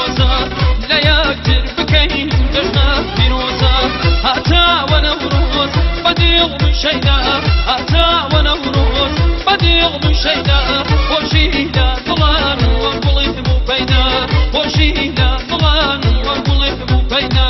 پیروزا لیاکتر بکەین جەژنە پیرۆزە هاتاوە نەوڕۆز بەدڵ من شەیدا هاتاوە نەوڕۆز بەدڵ من شەیدا خۆشی لە دڵان وە گوڵی بوو پەیدا خۆشی لە دڵان وە گوڵی بوو پەیدا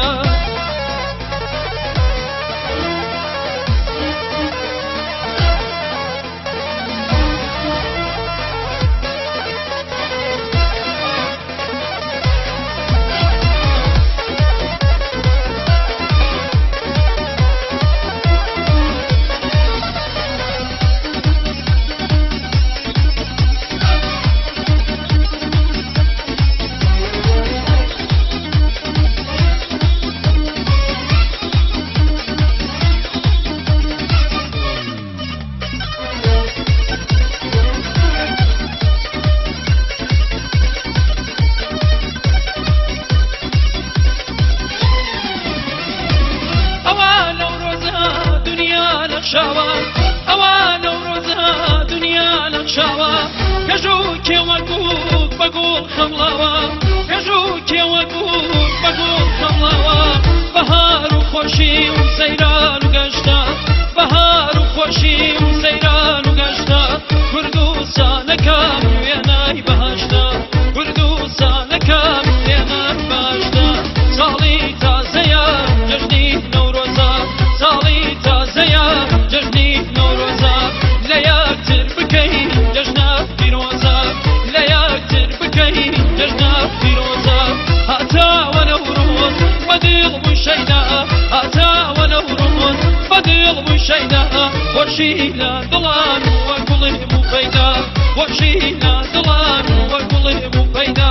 ئەوە نەورۆزە دنیا نەخشاوە کەژوو کێوەگووک بەگوڵ خەمڵاوە کەژوو کێوەگووک بەگوڵ خەمڵاوە بەهار و خۆشی و سەیران و گەشتە بەهار و خۆشی و سەیران و گەشتە کوردستانەکەم وێنەی بەهەشتە کوردستانەکەم وێنەی بەهەشتە ساڵی تازەیە جەژنی نەورۆزە ساڵی تازەیە جەژنی نەورۆزە لەیەکتر بکەین جەژنە پیرۆزە لەیەکتر بکەین جەژنە پیرۆزە هاتاوە نەورۆز بەدڵ بووی شەیدا هاتاوە نەورۆز بەدڵ بووی شەیدا خۆشی لە دڵان وە گوڵی بوو پەیدا خۆشی لە دڵان وە گوڵی بوو پەیدا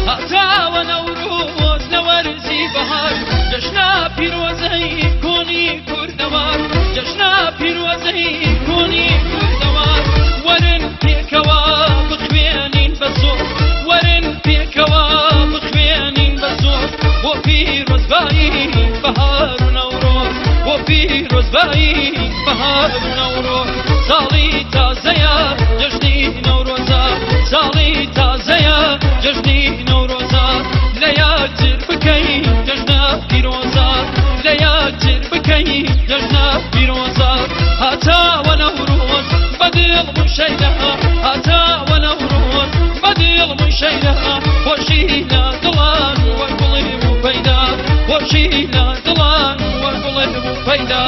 هاتاوە نەورۆز لە وەرزی بەهار جەژنە پیرۆزەی کۆنی کوردەوار جەژنە پیرۆزەی کۆنی کوردەوار وەرن پێکەوە بخوێنین بە زۆر وەرن پێکەوە بخوێنین بە زۆر بۆ پیرۆزبایی بەهار و نەورۆز بۆ پیرۆزبایی بەهار و نەورۆز ساڵی تازەیە جەژنی نەورۆزە ساڵی تازەیە جەژنی نەورۆزە لەیەکتر بکەین جەژنە پیرۆزە لەیەکتر بکەین جەژنە پیرۆزە هاتاوە نەورۆز بەدڵ بووی شەیدا هاتاوە نەورۆز بەدڵ بووی شەیدا خۆشی لە دڵان وە گوڵی بوو پەیدا خۆشی لە دڵان وە گوڵی بوو پەیدا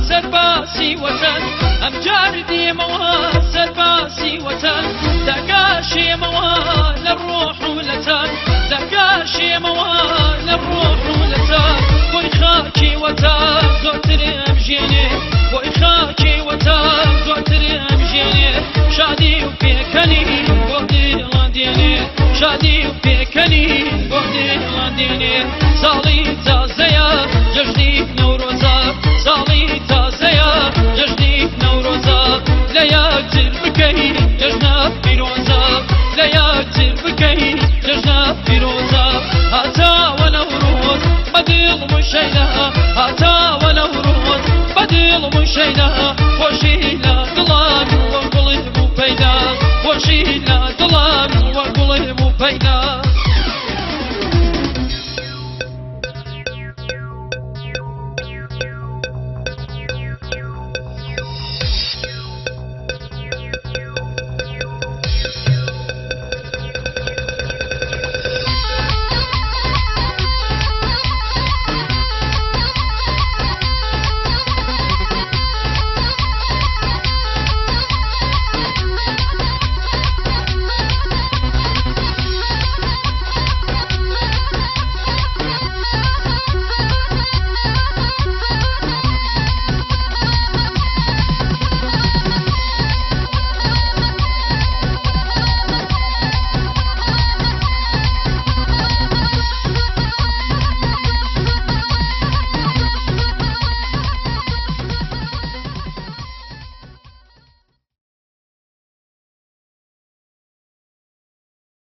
سرباسي وطن أمجار دي موال سرباسي وطن دقاشي موال الروح ولتان دقاشي موال الروح ولتان وي خاكي وطن زوتر أمجيني وي خاكي وطن زوتر أمجيني شادي وبيكني بودي لانديني صالي تازيا جشني نوروزا صالي تازيا جشني نوروزا ليا تربكي جشنا فيروزا ليا تربكي جشنا فيروزا هاتا ونوروز بديل مشينا هاتا ونوروز بديل مشينا وشينا دلان وقلب بينا وشينا دلان وقلب بينا